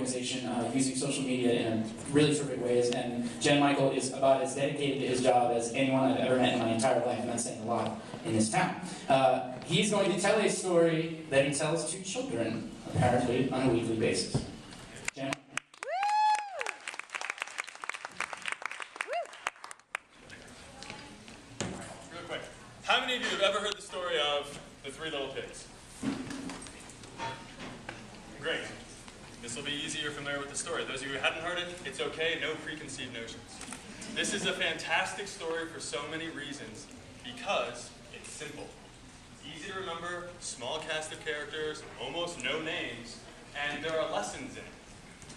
organization using social media in really terrific ways. And Jen Michael is about as dedicated to his job as anyone I've ever met in my entire life, and that's saying a lot in this town. He's going to tell a story that he tells to children, apparently, on a weekly basis. Jen? Real quick, how many of you have ever heard the story of the Three Little Pigs? Great. This will be easy. You're familiar with the story. Those of you who hadn't heard it, it's okay. No preconceived notions. This is a fantastic story for so many reasons because it's simple. Easy to remember, small cast of characters, almost no names, and there are lessons in it.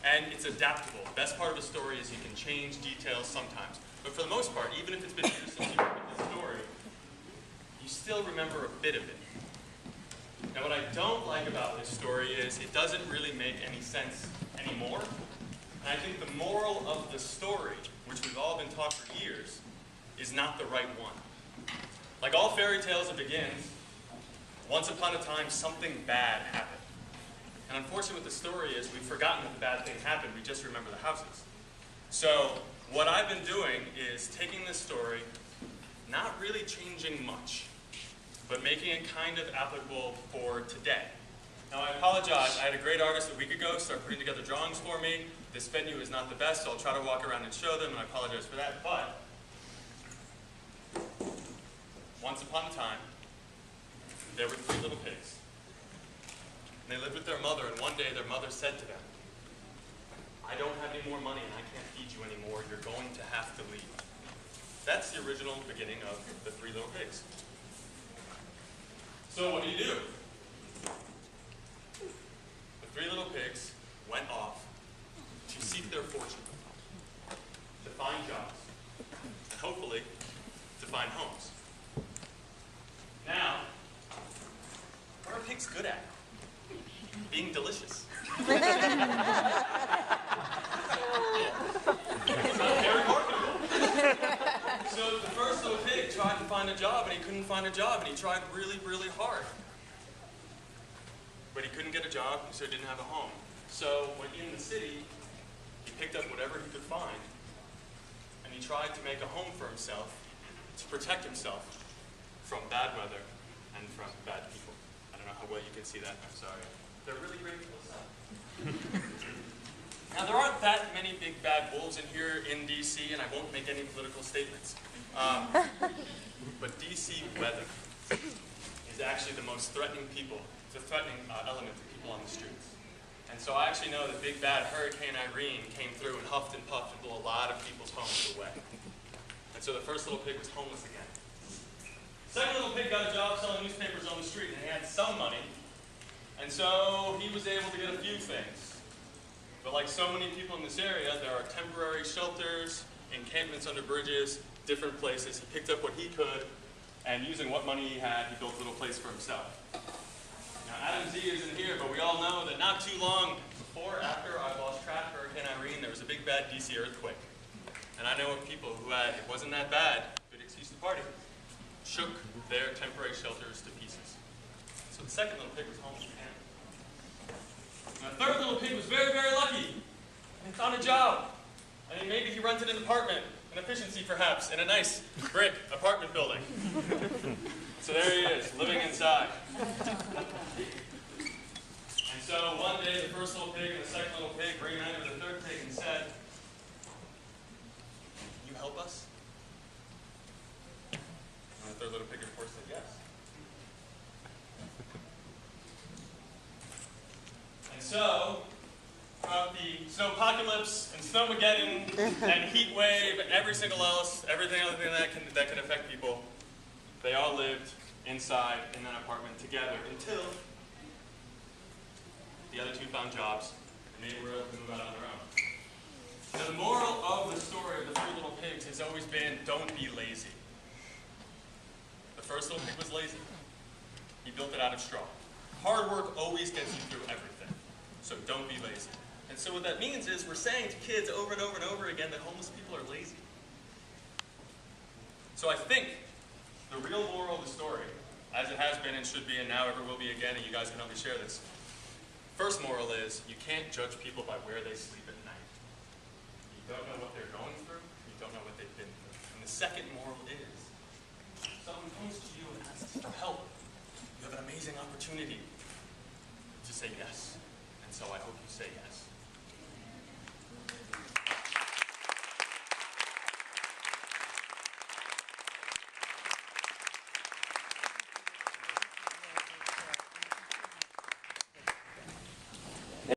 And it's adaptable. The best part of a story is you can change details sometimes. But for the most part, even if it's been years since you read the story, you still remember a bit of it. Now what I don't like about this story is it doesn't really make any sense anymore. And I think the moral of the story, which we've all been taught for years, is not the right one. Like all fairy tales, it begins, once upon a time something bad happened. And unfortunately what the story is, we've forgotten that the bad thing happened, we just remember the houses. So what I've been doing is taking this story, not really changing much, but making it kind of applicable for today. Now I apologize, I had a great artist a week ago start putting together drawings for me. This venue is not the best, so I'll try to walk around and show them, and I apologize for that, but once upon a time, there were three little pigs. And they lived with their mother, and one day their mother said to them, I don't have any more money and I can't feed you anymore, you're going to have to leave. That's the original beginning of the Three Little Pigs. So what do? The three little pigs went off to seek their fortune, to find jobs, and hopefully to find homes. Now, what are pigs good at? Being delicious. It's not very marketable. So the first little pig tried to find a job, and he couldn't find a job, and he tried really, really hard. But he couldn't get a job, so he didn't have a home. So when in the city, he picked up whatever he could find, and he tried to make a home for himself, to protect himself from bad weather and from bad people. I don't know how well you can see that, I'm sorry. They're really great people. Now there aren't that many big bad wolves in here in DC, and I won't make any political statements. But DC weather is actually the most threatening element to people on the streets. And so I actually know that big bad Hurricane Irene came through and huffed and puffed and blew a lot of people's homes away. And so the first little pig was homeless again. The second little pig got a job selling newspapers on the street, and he had some money. And so he was able to get a few things. But like so many people in this area, there are temporary shelters, encampments under bridges, different places. He picked up what he could, and using what money he had, he built a little place for himself. Now Adam Z isn't here, but we all know that not too long before, after I lost track of Hurricane Irene, there was a big bad DC earthquake. And I know of people who had, it wasn't that bad, good excuse to party, shook their temporary shelters to pieces. So the second little pig was homeless again. And the third little pig was very, very lucky. And he found a job. And maybe he rented an apartment, an efficiency perhaps, in a nice brick apartment building. So there he is, living inside. And so one day the first little pig and the second little pig reunited with the third pig and said, "Can you help us?" And the third little pig of course said yes. And so, throughout the snowpocalypse and snowmageddon and heat wave and everything else that can affect people, they all lived inside in that apartment together until the other two found jobs and they were able to move out on their own. Now the moral of the story of the Three Little Pigs has always been, don't be lazy. The first little pig was lazy. He built it out of straw. Hard work always gets you through everything. So don't be lazy. And so what that means is we're saying to kids over and over and over again that homeless people are lazy. So I think the real moral of the story, as it has been and should be and now ever will be again, and you guys can help me share this, First moral is, you can't judge people by where they sleep at night. You don't know what they're going through, you don't know what they've been through. And the second moral is, if someone comes to you and asks for help, you have an amazing opportunity to say yes. And so I hope you say yes.